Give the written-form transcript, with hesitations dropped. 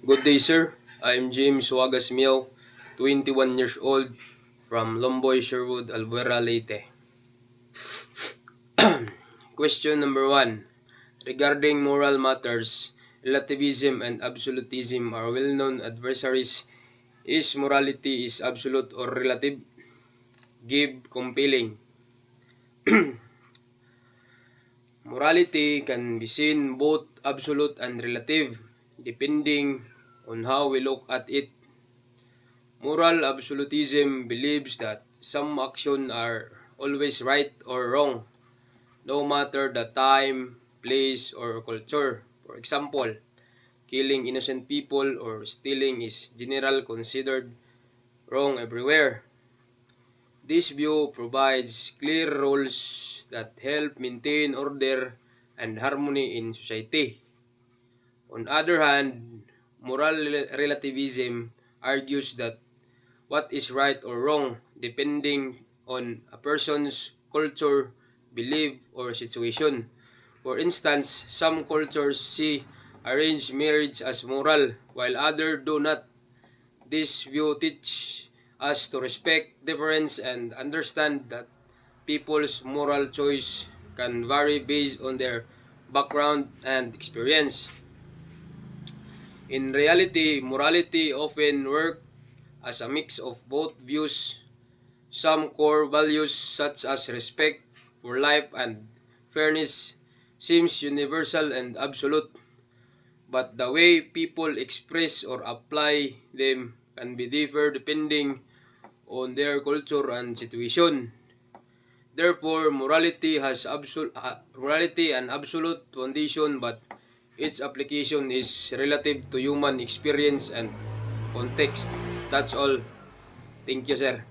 Good day, sir. I'm James Wagas Miao, 21 years old, from Lomboy, Sherwood, Albuera, Leyte. Question number 1. Regarding moral matters, relativism and absolutism are well-known adversaries. Is morality is absolute or relative? Give compelling. Morality can be seen both absolute and relative, depending on how we look at it. Moral absolutism believes that some actions are always right or wrong, no matter the time, place, or culture. For example, killing innocent people or stealing is generally considered wrong everywhere. This view provides clear rules that help maintain order and harmony in society. On the other hand, moral relativism argues that what is right or wrong depending on a person's culture, belief, or situation. For instance, some cultures see arranged marriage as moral while others do not. This view teaches us to respect difference and understand that people's moral choice can vary based on their background and experience. In reality, morality often works as a mix of both views. Some core values such as respect for life and fairness seems universal and absolute, but the way people express or apply them can be differ depending on their culture and situation. Therefore, morality and absolute foundation, but its application is relative to human experience and context. That's all. Thank you, sir.